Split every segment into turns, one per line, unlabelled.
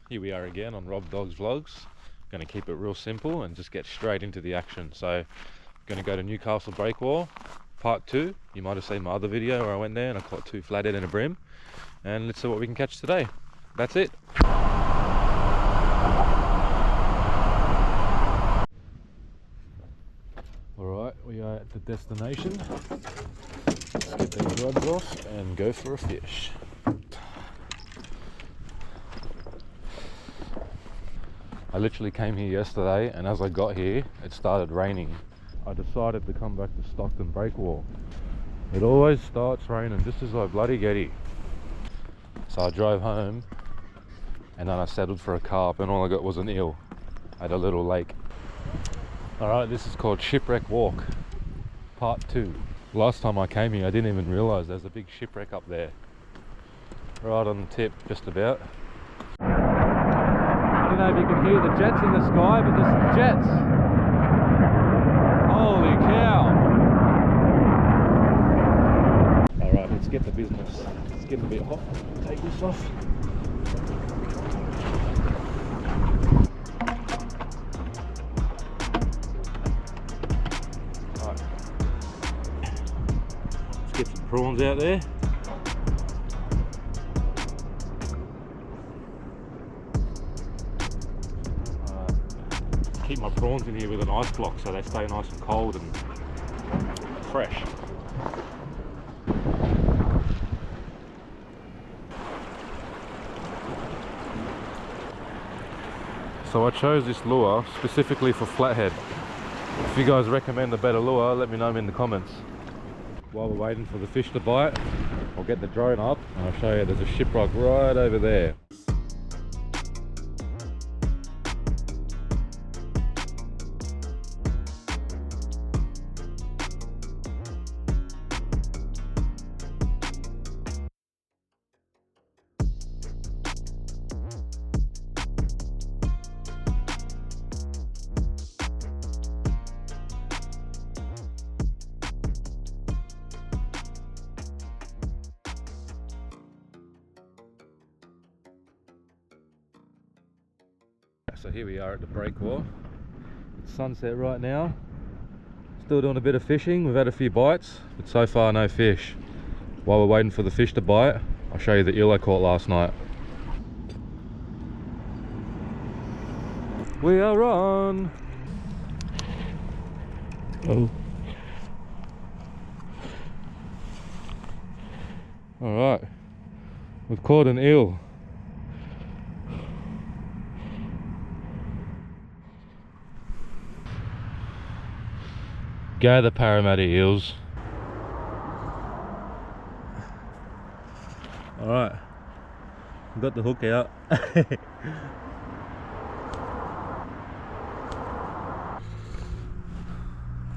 Here we are again on Rob Dog's Vlogs. Going to keep it real simple and just get straight into the action. So, going to go to Newcastle Breakwall, part 2. You might have seen my other video where I went there and I caught 2 flathead and a bream. And let's see what we can catch today. That's it. Alright, we are at the destination. Let's get these rods off and go for a fish. I literally came here yesterday, and as I got here it started raining. I decided to come back to Stockton Breakwall. It always starts raining just as I bloody get here. So I drove home and then I settled for a carp, and all I got was an eel at a little lake. Alright, this is called Shipwreck Walk, part 2. Last time I came here I didn't even realise there's a big shipwreck up there. Right on the tip, just about. I don't know if you can hear the jets in the sky, but there's some jets. Holy cow! Alright, let's get the business. It's getting a bit hot. Take this off. Alright. Let's get some prawns out there. Keep my prawns in here with an ice block so they stay nice and cold and fresh. So I chose this lure specifically for flathead. If you guys recommend a better lure, let me know in the comments. While we're waiting for the fish to bite, I'll get the drone up and I'll show you there's a shipwreck right over there. So here we are at the breakwall. It's sunset right now. Still doing a bit of fishing. We've had a few bites, but so far no fish. While we're waiting for the fish to bite, I'll show you the eel I caught last night. We are on! Oh. Alright, we've caught an eel. Go the Parramatta eels. Alright, got the hook out.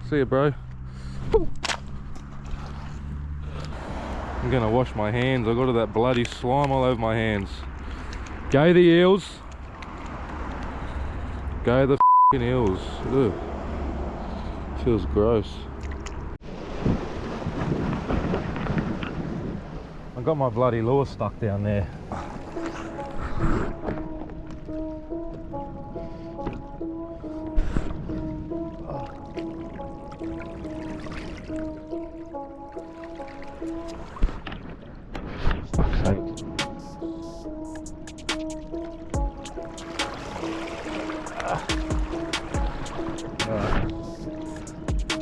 See ya, bro. I'm gonna wash my hands. I got all that bloody slime all over my hands. Go the eels. Go the f***ing eels. Ugh. Feels gross. I got my bloody lure stuck down there. Fuck's sake. Alright.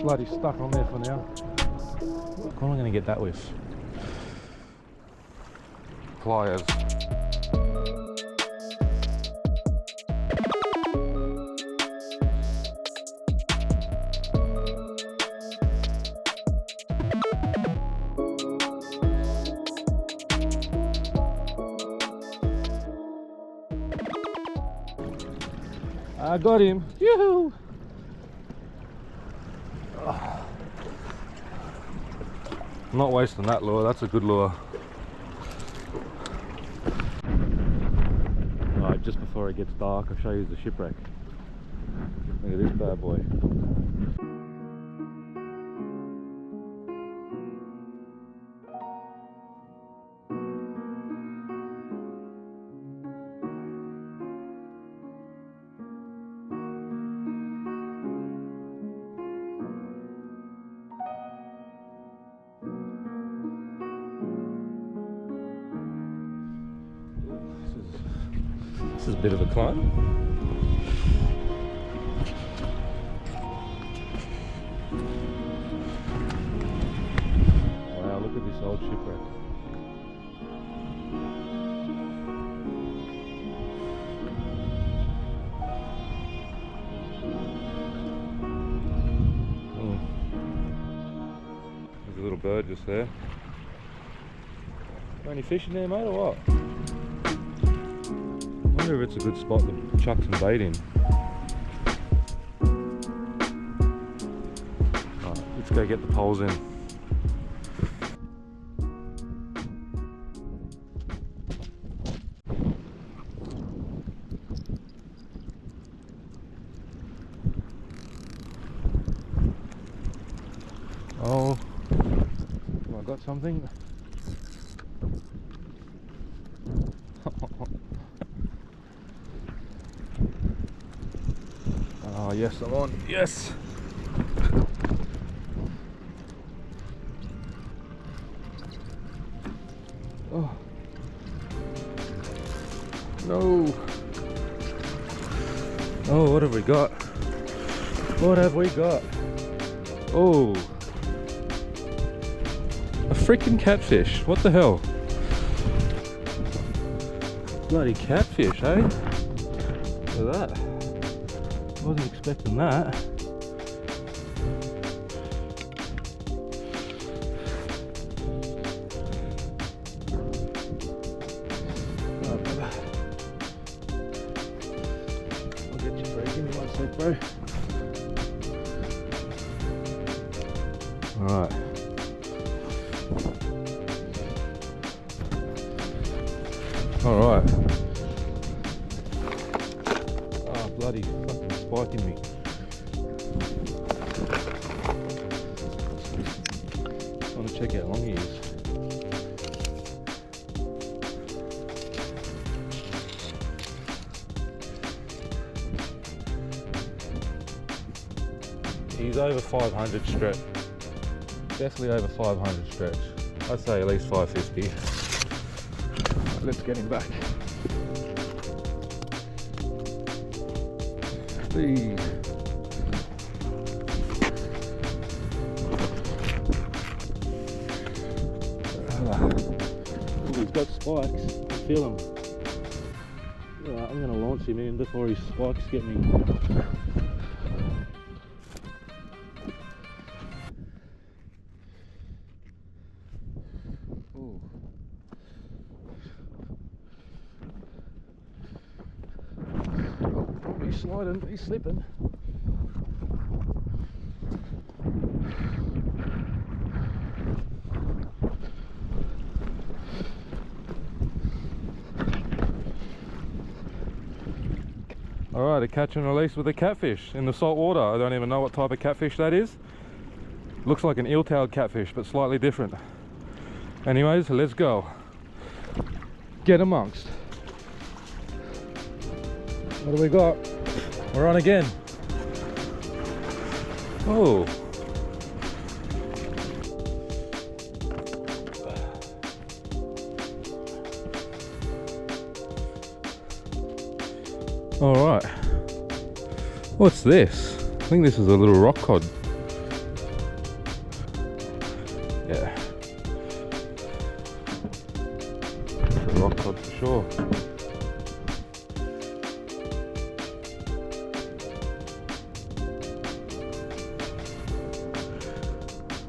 Bloody stuck on there for now. What am I going to get that with? Pliers. I got him. Yoo-hoo! I'm not wasting that lure, that's a good lure. Alright, just before it gets dark, I'll show you the shipwreck. Look at this bad boy. This is a bit of a climb. Wow, look at this old shipwreck. There's a little bird just there. Any fish in there, mate, or what? I wonder if it's a good spot to chuck some bait in. Alright, let's go get the poles in. Oh, have I got something? Oh yes, I'm on. Yes. Oh no. Oh, what have we got? What have we got? Oh, a freaking catfish. What the hell? Bloody catfish, eh? Look at that. Wasn't expecting that. I'll get you free. Give me 1 sec, bro. Alright. Alright. Oh, bloody fucking spiking me. Just want to check how long he is. He's over 500 stretch. Definitely over 500 stretch. I'd say at least 550. Let's get him back. Hey. Oh, he's got spikes. I feel them. Right, I'm going to launch him in before his spikes get me. Ooh. Oh, he's sliding, he's slipping. Alright, a catch and release with a catfish in the salt water. I don't even know what type of catfish that is. Looks like an eel-tailed catfish, but slightly different. Anyways, let's go. Get amongst. What do we got? We're on again. Oh. Alright. What's this? I think this is a little rock cod. Yeah. It's a rock cod for sure.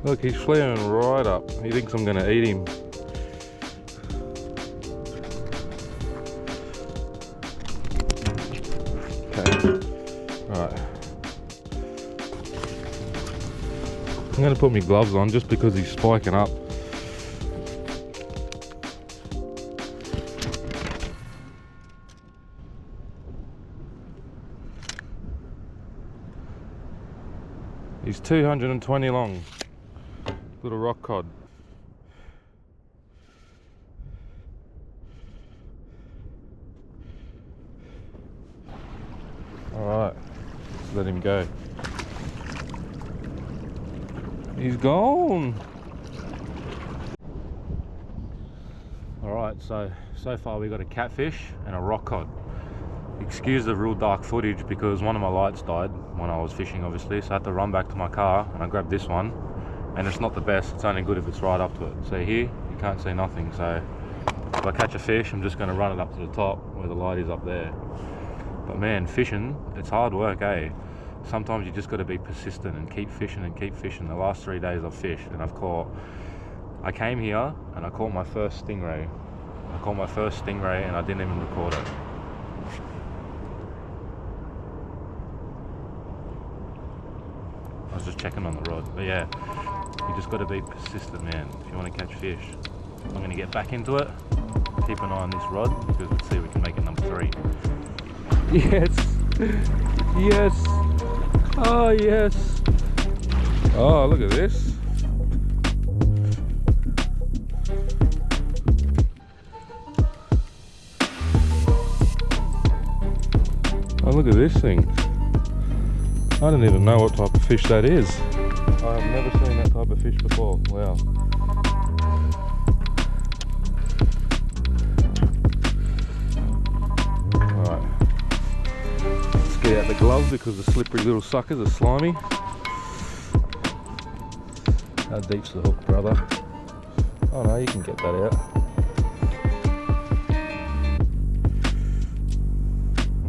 Look, he's flaring right up. He thinks I'm gonna eat him. I'm going to put my gloves on just because he's spiking up. He's 220 long, little rock cod. Alright, let's let him go. He's gone. Alright, so far we got a catfish and a rock cod. Excuse the real dark footage because one of my lights died when I was fishing, obviously, so I had to run back to my car and I grabbed this one, and it's not the best. It's only good if it's right up to it. So here you can't see nothing, so if I catch a fish I'm just going to run it up to the top where the light is up there. But man, fishing, it's hard work, eh? Sometimes you just got to be persistent and keep fishing and keep fishing. The last 3 days I've fished and I came here and I caught my first stingray. And I didn't even record it. I was just checking on the rod. But yeah, you just got to be persistent, man, if you want to catch fish. I'm going to get back into it. Keep an eye on this rod because let's see if we can make it number 3. Yes! Yes! Oh, yes! Oh, look at this. Oh, look at this thing. I don't even know what type of fish that is. I've never seen that type of fish before. Wow. Alright. Let's get out the glove because the slippery little suckers are slimy. How deep's the hook, brother? Oh no, you can get that out.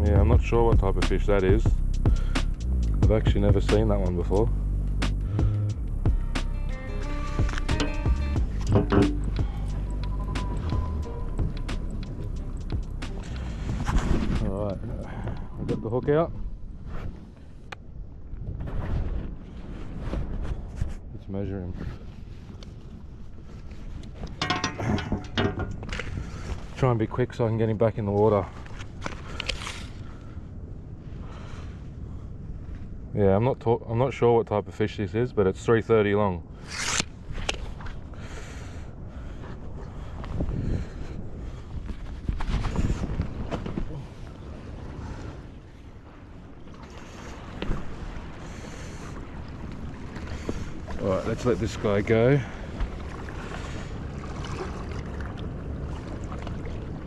Yeah, I'm not sure what type of fish that is. I've actually never seen that one before. Alright, I'll get the hook out. Let's measure him. Try and be quick so I can get him back in the water. Yeah, I'm not sure what type of fish this is, but it's 330 long. Alright, let's let this guy go.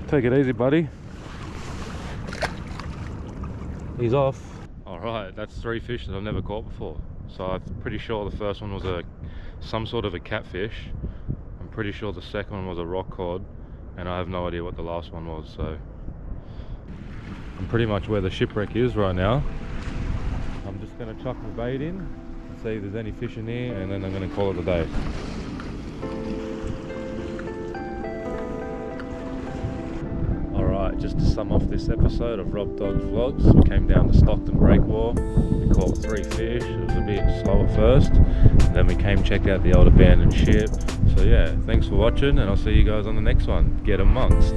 Take it easy, buddy. He's off. Alright, that's 3 fish that I've never caught before. So I'm pretty sure the first one was some sort of a catfish. I'm pretty sure the second one was a rock cod, and I have no idea what the last one was. So I'm pretty much where the shipwreck is right now. I'm just going to chuck the bait in and see if there's any fish in here, and then I'm going to call it a day. Alright, just to sum off this episode of Rob Dog's Vlogs, we came down to Stockton Breakwater, we caught 3 fish. It was a bit slow at first, and then we came check out the old abandoned ship. So yeah, thanks for watching, and I'll see you guys on the next one. Get amongst.